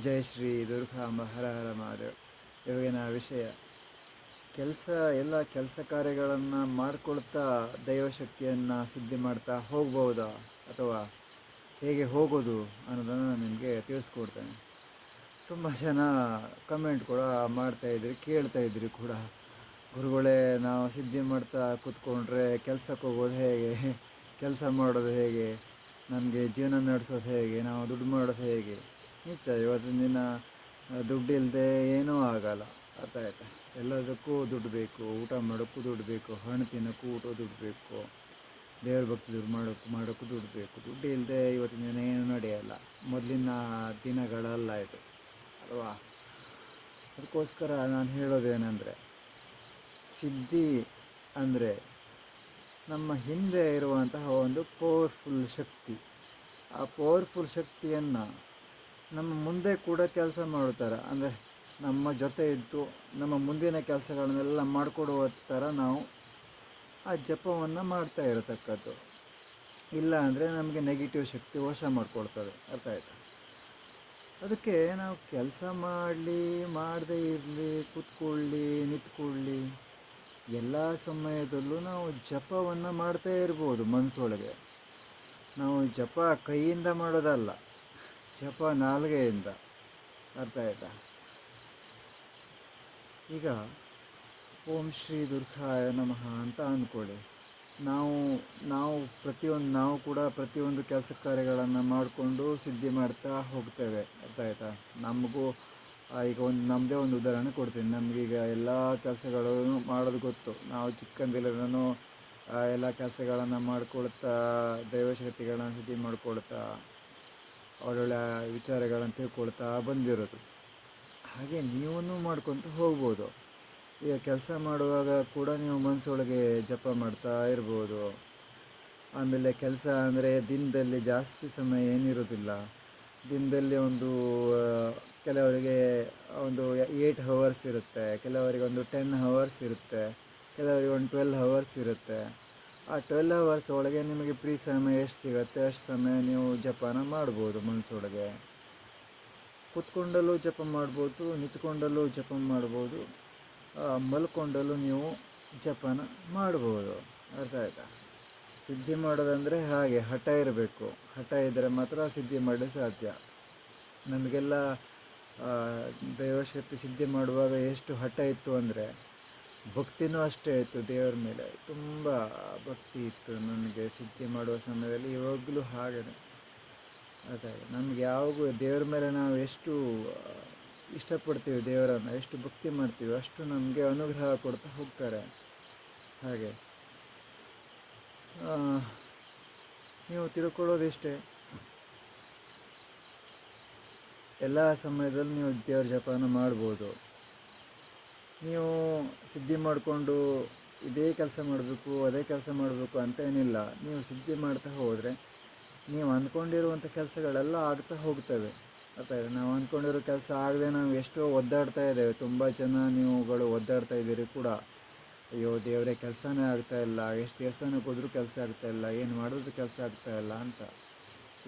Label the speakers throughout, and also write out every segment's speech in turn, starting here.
Speaker 1: ಜೈ ಶ್ರೀ ದುರ್ಗಾಂಬ ಹರ ಹರ ಮಹಾದೇವ್. ಇವಾಗಿನ ವಿಷಯ ಎಲ್ಲ ಕೆಲಸ ಕಾರ್ಯಗಳನ್ನು ಮಾಡ್ಕೊಳ್ತಾ ದೈವಶಕ್ತಿಯನ್ನು ಸಿದ್ಧಿ ಮಾಡ್ತಾ ಹೋಗ್ಬೋದಾ, ಅಥವಾ ಹೇಗೆ ಹೋಗೋದು ಅನ್ನೋದನ್ನು ನಾನು ನಿಮಗೆ ತಿಳಿಸ್ಕೊಡ್ತೇನೆ. ತುಂಬ ಜನ ಕಮೆಂಟ್ ಕೂಡ ಮಾಡ್ತಾಯಿದ್ರಿ, ಕೇಳ್ತಾಯಿದ್ರಿ ಕೂಡ. ಗುರುಗಳೇ, ನಾವು ಸಿದ್ಧಿ ಮಾಡ್ತಾ ಕೂತ್ಕೊಂಡ್ರೆ ಕೆಲ್ಸಕ್ಕೆ ಹೋಗೋದು ಹೇಗೆ, ಕೆಲಸ ಮಾಡೋದು ಹೇಗೆ, ನಮಗೆ ಜೀವನ ನಡೆಸೋದು ಹೇಗೆ, ನಾವು ದುಡ್ಡು ಮಾಡೋದು ಹೇಗೆ? ನಿಜ, ಇವತ್ತಿನ ದಿನ ದುಡ್ಡು ಇಲ್ಲದೆ ಏನೂ ಆಗಲ್ಲ. ಅರ್ಥ ಆಯ್ತಾ? ಎಲ್ಲದಕ್ಕೂ ದುಡ್ಡು ಬೇಕು, ಊಟ ಮಾಡೋಕ್ಕೂ ದುಡ್ಡು ಬೇಕು, ಹಣ್ಣು ತಿನ್ನೋಕ್ಕೂ ದುಡ್ಡು ಬೇಕು, ದೇವ್ರ ಭಕ್ತಿ ಮಾಡೋಕ್ಕೂ ದುಡ್ಡು ಬೇಕು. ದುಡ್ಡು ಇಲ್ಲದೆ ಇವತ್ತಿನ ದಿನ ಏನೂ ನಡೆಯಲ್ಲ. ಮೊದಲಿನ ದಿನಗಳಲ್ಲ ಇದು, ಅಲ್ವಾ? ಅದಕ್ಕೋಸ್ಕರ ನಾನು ಹೇಳೋದೇನೆಂದರೆ, ಸಿದ್ಧಿ ಅಂದರೆ ನಮ್ಮ ಹಿಂದೆ ಇರುವಂತಹ ಒಂದು ಪವರ್ಫುಲ್ ಶಕ್ತಿ. ಆ ಪವರ್ಫುಲ್ ಶಕ್ತಿಯನ್ನು ನಮ್ಮ ಮುಂದೆ ಕೂಡ ಕೆಲಸ ಮಾಡುತ್ತಾರೆ, ಅಂದರೆ ನಮ್ಮ ಜೊತೆ ಇದ್ದು ನಮ್ಮ ಮುಂದಿನ ಕೆಲಸಗಳನ್ನೆಲ್ಲ ಮಾಡಿಕೊಡುವ ಥರ ನಾವು ಆ ಜಪವನ್ನು ಮಾಡ್ತಾ ಇರತಕ್ಕದ್ದು. ಇಲ್ಲ ಅಂದರೆ ನಮಗೆ ನೆಗೆಟಿವ್ ಶಕ್ತಿ ವಶ ಮಾಡಿಕೊಡ್ತದೆ. ಅರ್ಥ ಆಯ್ತಾ? ಅದಕ್ಕೆ ನಾವು ಕೆಲಸ ಮಾಡದೇ ಇರಲಿ, ಕೂತ್ಕೊಳ್ಳಿ, ನಿಂತ್ಕೊಳ್ಳಿ, ಎಲ್ಲ ಸಮಯದಲ್ಲೂ ನಾವು ಜಪವನ್ನು ಮಾಡ್ತಾ ಇರ್ಬೋದು ಮನಸ್ಸೊಳಗೆ. ನಾವು ಜಪ ಕೈಯಿಂದ ಮಾಡೋದಲ್ಲ, ಜಪ ನಾಲಿಗೆಯಿಂದ. ಅರ್ಥ ಆಯ್ತಾ? ಈಗ ಓಂ ಶ್ರೀ ದುರ್ಗಾಯ ನಮಃ ಅಂತ ಅಂದ್ಕೊಳ್ಳಿ. ನಾವು ನಾವು ಕೂಡ ಪ್ರತಿಯೊಂದು ಕೆಲಸ ಕಾರ್ಯಗಳನ್ನು ಮಾಡಿಕೊಂಡು ಸಿದ್ಧಿ ಮಾಡ್ತಾ ಹೋಗ್ತೇವೆ. ಅರ್ಥ ಆಯ್ತಾ? ನಮಗೂ ಈಗ ನಮ್ಮದೇ ಒಂದು ಉದಾಹರಣೆ ಕೊಡ್ತೀನಿ. ನಮಗೀಗ ಎಲ್ಲ ಕೆಲಸಗಳನ್ನು ಮಾಡೋದು ಗೊತ್ತು. ನಾವು ಚಿಕ್ಕಂದಿಲ್ಲದೂ ಎಲ್ಲ ಕೆಲಸಗಳನ್ನು ಮಾಡ್ಕೊಳ್ತಾ, ದೈವಶಕ್ತಿಗಳನ್ನ ಸಿದ್ಧಿ ಮಾಡ್ಕೊಳ್ತಾ, ಒಳ್ಳೊಳ್ಳೆ ವಿಚಾರಗಳನ್ನು ತಿಳ್ಕೊಳ್ತಾ ಬಂದಿರೋದು. ಹಾಗೆ ನೀವೂ ಮಾಡ್ಕೊತ ಹೋಗ್ಬೋದು. ಈಗ ಕೆಲಸ ಮಾಡುವಾಗ ಕೂಡ ನೀವು ಮನಸ್ಸೊಳಗೆ ಜಪ ಮಾಡ್ತಾ ಇರ್ಬೋದು. ಆಮೇಲೆ ಕೆಲಸ ಅಂದರೆ ದಿನದಲ್ಲಿ ಜಾಸ್ತಿ ಸಮಯ ಏನಿರೋದಿಲ್ಲ. ದಿನದಲ್ಲಿ ಕೆಲವರಿಗೆ ಒಂದು 8 ಅವರ್ಸ್ ಇರುತ್ತೆ, ಕೆಲವರಿಗೆ ಒಂದು 10 ಅವರ್ಸ್ ಇರುತ್ತೆ, ಕೆಲವರಿಗೆ ಒಂದು 12 ಅವರ್ಸ್ ಇರುತ್ತೆ. ಆ 12 ಅವರ್ಸ್ ಒಳಗೆ ನಿಮಗೆ ಫ್ರೀ ಸಮಯ ಎಷ್ಟು ಸಿಗುತ್ತೆ ಅಷ್ಟು ಸಮಯ ನೀವು ಜಪನ ಮಾಡ್ಬೋದು. ಮನಸ್ಸೊಳಗೆ ಕೂತ್ಕೊಂಡಲ್ಲೂ ಜಪ ಮಾಡ್ಬೋದು, ನಿಂತ್ಕೊಂಡಲ್ಲೂ ಜಪ ಮಾಡ್ಬೋದು, ಮಲ್ಕೊಂಡಲ್ಲೂ ನೀವು ಜಪನ ಮಾಡ್ಬೋದು. ಅರ್ಥ ಆಯ್ತಾ? ಸಿದ್ಧಿ ಮಾಡೋದಂದರೆ ಹಾಗೆ ಹಠ ಇರಬೇಕು. ಹಠ ಇದ್ದರೆ ಮಾತ್ರ ಸಿದ್ಧಿ ಮಾಡಲಿಕ್ಕೆ ಸಾಧ್ಯ. ನಮಗೆಲ್ಲ ದೈವಶಕ್ತಿ ಸಿದ್ಧಿ ಮಾಡುವಾಗ ಎಷ್ಟು ಹಠ ಇತ್ತು ಅಂದರೆ, ಭಕ್ತಿನೂ ಅಷ್ಟೇ ಇತ್ತು. ದೇವರ ಮೇಲೆ ತುಂಬ ಭಕ್ತಿ ಇತ್ತು ನನಗೆ ಸಿದ್ಧಿ ಮಾಡುವ ಸಮಯದಲ್ಲಿ. ಇವಾಗಲೂ ಹಾಗೆಯೇ. ಅದೇ ನಮಗೆ ಯಾವಾಗೂ ದೇವರ ಮೇಲೆ ನಾವು ಎಷ್ಟು ಇಷ್ಟಪಡ್ತೀವಿ, ದೇವರನ್ನು ಎಷ್ಟು ಭಕ್ತಿ ಮಾಡ್ತೀವಿ, ಅಷ್ಟು ನಮಗೆ ಅನುಗ್ರಹ ಕೊಡ್ತಾ ಹೋಗ್ತಾರೆ. ಹಾಗೆ ನೀವು ತಿಳ್ಕೊಳ್ಳೋದಿಷ್ಟೇ, ಎಲ್ಲ ಸಮಯದಲ್ಲಿ ನೀವು ದೇವ್ರ ಜಪನ ಮಾಡ್ಬೋದು. ನೀವು ಸಿದ್ಧಿ ಮಾಡಿಕೊಂಡು ಇದೇ ಕೆಲಸ ಮಾಡಬೇಕು, ಅದೇ ಕೆಲಸ ಮಾಡಬೇಕು ಅಂತ ಏನಿಲ್ಲ. ನೀವು ಸಿದ್ಧಿ ಮಾಡ್ತಾ ಹೋದರೆ ನೀವು ಅಂದ್ಕೊಂಡಿರುವಂಥ ಕೆಲಸಗಳೆಲ್ಲ ಆಗ್ತಾ ಹೋಗ್ತವೆ. ಅರ್ಥಾಯ್ತು? ನಾವು ಅಂದ್ಕೊಂಡಿರೋ ಕೆಲಸ ಆಗದೆ ನಾವು ಎಷ್ಟೋ ಒದ್ದಾಡ್ತಾ ಇದ್ದೇವೆ. ತುಂಬ ಜನ ನೀವುಗಳು ಒದ್ದಾಡ್ತಾ ಇದ್ದೀರಿ ಕೂಡ. ಅಯ್ಯೋ ದೇವರೇ, ಕೆಲಸನೇ ಆಗ್ತಾಯಿಲ್ಲ, ಎಷ್ಟು ದೇವಸ್ಥಾನಕ್ಕೆ ಹೋದರೂ ಕೆಲಸ ಆಗ್ತಾಯಿಲ್ಲ, ಏನು ಮಾಡಿದ್ರು ಕೆಲಸ ಆಗ್ತಾಯಿಲ್ಲ ಅಂತ.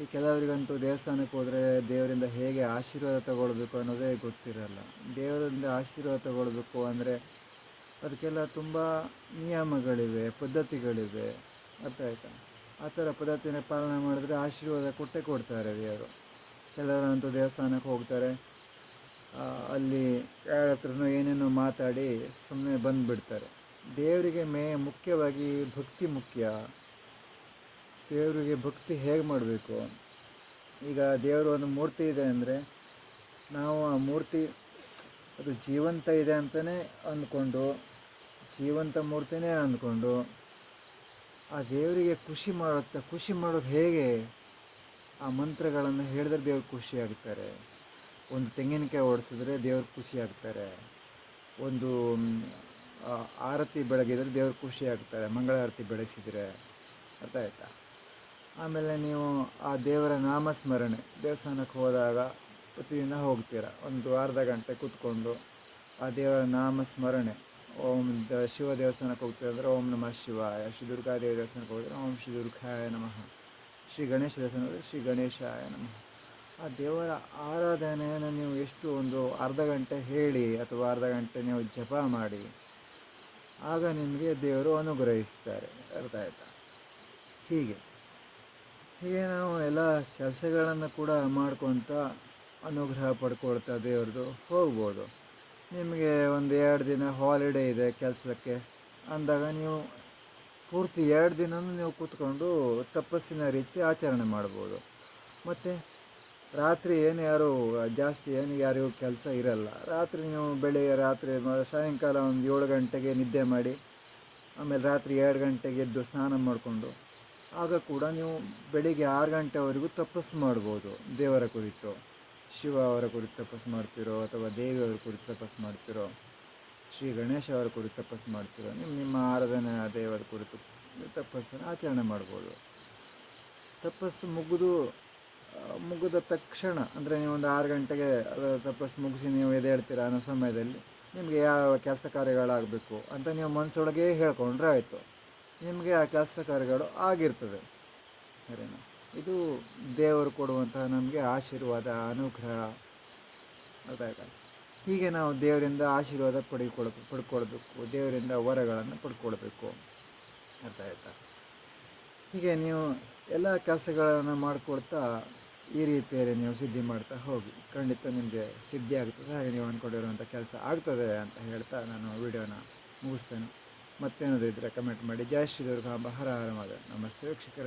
Speaker 1: ಈ ಕೆಲವರಿಗಂತೂ ದೇವಸ್ಥಾನಕ್ಕೆ ಹೋದರೆ ದೇವರಿಂದ ಹೇಗೆ ಆಶೀರ್ವಾದ ತಗೊಳ್ಬೇಕು ಅನ್ನೋದೇ ಗೊತ್ತಿರಲ್ಲ. ದೇವರಿಂದ ಆಶೀರ್ವಾದ ತಗೊಳ್ಬೇಕು ಅಂದರೆ ಅದಕ್ಕೆಲ್ಲ ತುಂಬ ನಿಯಮಗಳಿವೆ, ಪದ್ಧತಿಗಳಿವೆ. ಅರ್ಥ ಆಯ್ತಾ? ಆ ಥರ ಪದ್ಧತಿನ ಪಾಲನೆ ಮಾಡಿದ್ರೆ ಆಶೀರ್ವಾದ ಕೊಟ್ಟೇ ಕೊಡ್ತಾರೆ ದೇವರು. ಕೆಲವರಂತೂ ದೇವಸ್ಥಾನಕ್ಕೆ ಹೋಗ್ತಾರೆ, ಅಲ್ಲಿ ಯಾರ ಹತ್ರನೂ ಏನೇನೋ ಮಾತಾಡಿ ಸುಮ್ಮನೆ ಬಂದುಬಿಡ್ತಾರೆ. ದೇವರಿಗೆ ಮುಖ್ಯವಾಗಿ ಭಕ್ತಿ ಮುಖ್ಯ. ದೇವರಿಗೆ ಭಕ್ತಿ ಹೇಗೆ ಮಾಡಬೇಕು? ಈಗ ದೇವರು ಒಂದು ಮೂರ್ತಿ ಇದೆ ಅಂದರೆ ನಾವು ಆ ಮೂರ್ತಿ ಅದು ಜೀವಂತ ಇದೆ ಅಂತಲೇ ಅಂದ್ಕೊಂಡು, ಜೀವಂತ ಮೂರ್ತಿನೇ ಅಂದ್ಕೊಂಡು ಆ ದೇವರಿಗೆ ಖುಷಿ ಮಾಡೋದು ಹೇಗೆ? ಆ ಮಂತ್ರಗಳನ್ನು ಹೇಳಿದ್ರೆ ದೇವ್ರು ಖುಷಿ ಆಗ್ತಾರೆ. ಒಂದು ತೆಂಗಿನಕಾಯಿ ಓಡಿಸಿದ್ರೆ ದೇವ್ರು ಖುಷಿ ಆಗ್ತಾರೆ. ಒಂದು ಆರತಿ ಬೆಳಗಿದ್ರೆ ದೇವ್ರು ಖುಷಿ ಆಗ್ತಾರೆ, ಮಂಗಳಾರತಿ ಬೆಳಗಿಸಿದರೆ. ಅರ್ಥ ಆಯ್ತಾ? ಆಮೇಲೆ ನೀವು ಆ ದೇವರ ನಾಮಸ್ಮರಣೆ ದೇವಸ್ಥಾನಕ್ಕೆ ಹೋದಾಗ ಪ್ರತಿದಿನ ಹೋಗ್ತೀರ, ಒಂದು ಅರ್ಧ ಗಂಟೆ ಕೂತ್ಕೊಂಡು ಆ ದೇವರ ನಾಮಸ್ಮರಣೆ. ಶಿವ ದೇವಸ್ಥಾನಕ್ಕೆ ಹೋಗ್ತೀರ ಅಂದರೆ ಓಂ ನಮಃ ಶಿವಾಯ, ಶ್ರೀ ದುರ್ಗಾದೇವಿ ದೇವಸ್ಥಾನಕ್ಕೆ ಹೋದರೆ ಓಂ ಶ್ರೀ ದುರ್ಗಾಯ ನಮಃ, ಶ್ರೀ ಗಣೇಶ ದೇವಸ್ಥಾನ ಹೋದರೆ ಶ್ರೀ ಗಣೇಶಾಯ ನಮಃ. ಆ ದೇವರ ಆರಾಧನೆಯನ್ನು ನೀವು ಎಷ್ಟು ಒಂದು ಅರ್ಧ ಗಂಟೆ ಹೇಳಿ ಅಥವಾ ಅರ್ಧ ಗಂಟೆ ನೀವು ಜಪ ಮಾಡಿ, ಆಗ ನಿಮಗೆ ದೇವರು ಅನುಗ್ರಹಿಸ್ತಾರೆ. ಅರ್ಥ ಆಯ್ತಾ? ಹೀಗೆ ಹೀಗೆ ನಾವು ಎಲ್ಲ ಕೆಲಸಗಳನ್ನು ಕೂಡ ಮಾಡ್ಕೊತ ಅನುಗ್ರಹ ಪಡ್ಕೊಳ್ತಾ ದೇವ್ರದ್ದು ಹೋಗ್ಬೋದು. ನಿಮಗೆ ಒಂದು 2 ದಿನ ಹಾಲಿಡೇ ಇದೆ ಕೆಲಸಕ್ಕೆ ಅಂದಾಗ ನೀವು ಪೂರ್ತಿ 2 ದಿನವೂ ನೀವು ಕೂತ್ಕೊಂಡು ತಪಸ್ಸಿನ ರೀತಿ ಆಚರಣೆ ಮಾಡ್ಬೋದು. ಮತ್ತು ರಾತ್ರಿ ಏನು ಜಾಸ್ತಿ ಯಾರಿಗೂ ಕೆಲಸ ಇರಲ್ಲ, ರಾತ್ರಿ ನೀವು ಬೆಳಿಗ್ಗೆ ರಾತ್ರಿ ಸಾಯಂಕಾಲ ಒಂದು 7 ಗಂಟೆಗೆ ನಿದ್ದೆ ಮಾಡಿ, ಆಮೇಲೆ ರಾತ್ರಿ 2 ಗಂಟೆಗೆ ಎದ್ದು ಸ್ನಾನ ಮಾಡಿಕೊಂಡು, ಆಗ ಕೂಡ ನೀವು ಬೆಳಿಗ್ಗೆ 6 ಗಂಟೆವರೆಗೂ ತಪಸ್ಸು ಮಾಡ್ಬೋದು. ದೇವರ ಕುರಿತು, ಶಿವ ಅವರ ಕುರಿತು ತಪಸ್ಸು ಮಾಡ್ತಿರೋ, ಅಥವಾ ದೇವಿಯವರ ಕುರಿತು ತಪಸ್ಸು ಮಾಡ್ತಿರೋ, ಶ್ರೀ ಗಣೇಶ ಅವರ ಕುರಿತು ತಪಸ್ಸು ಮಾಡ್ತಿರೋ, ನಿಮ್ಮ ಆರಾಧನಾ ದೇವರ ಕುರಿತು ತಪಸ್ಸನ್ನು ಆಚರಣೆ ಮಾಡ್ಬೋದು. ತಪಸ್ಸು ಮುಗಿದ ತಕ್ಷಣ, ಅಂದರೆ ನೀವು ಒಂದು 6 ಗಂಟೆಗೆ ತಪಸ್ಸು ಮುಗಿಸಿ ನೀವು ಎದ್ದೇಳ್ತೀರ ಅನ್ನೋ ಸಮಯದಲ್ಲಿ ನಿಮಗೆ ಯಾವ ಕೆಲಸ ಕಾರ್ಯಗಳಾಗಬೇಕು ಅಂತ ನೀವು ಮನಸ್ಸೊಳಗೆ ಹೇಳ್ಕೊಂಡ್ರೆ ಆಯಿತು, ನಿಮಗೆ ಆ ಕೆಲಸ ಕಾರ್ಯಗಳು ಆಗಿರ್ತದೆ. ಸರಿನಾ? ಇದು ದೇವರು ಕೊಡುವಂತಹ ನಮಗೆ ಆಶೀರ್ವಾದ, ಅನುಗ್ರಹ. ಅರ್ಥ. ಹೀಗೆ ನಾವು ದೇವರಿಂದ ಆಶೀರ್ವಾದ ಪಡ್ಕೊಳ್ಬೇಕು, ದೇವರಿಂದ ವರಗಳನ್ನು ಪಡ್ಕೊಳ್ಬೇಕು. ಅರ್ಥ ಆಯ್ತಾ? ಹೀಗೆ ನೀವು ಎಲ್ಲ ಕೆಲಸಗಳನ್ನು ಮಾಡಿಕೊಳ್ತಾ ಈ ರೀತಿಯಲ್ಲಿ ನೀವು ಸಿದ್ಧಿ ಮಾಡ್ತಾ ಹೋಗಿ, ಖಂಡಿತ ನಿಮಗೆ ಸಿದ್ಧಿ ಆಗ್ತದೆ. ಹಾಗೆ ನೀವು ಅಂದ್ಕೊಂಡಿರುವಂಥ ಕೆಲಸ ಆಗ್ತದೆ ಅಂತ ಹೇಳ್ತಾ ನಾನು ವಿಡಿಯೋನ ಮುಗಿಸ್ತೇನೆ. ಮತ್ತೇನಾದರೂ ಇದ್ದರೆ ಕಮೆಂಟ್ ಮಾಡಿ. ಜೈ ಶ್ರೀ ದುರ್ಗಾಂಬ, ಹರ ಹರ ಮಹಾದೇವ. ನಮಸ್ತೆ ವೀಕ್ಷಕರೇ.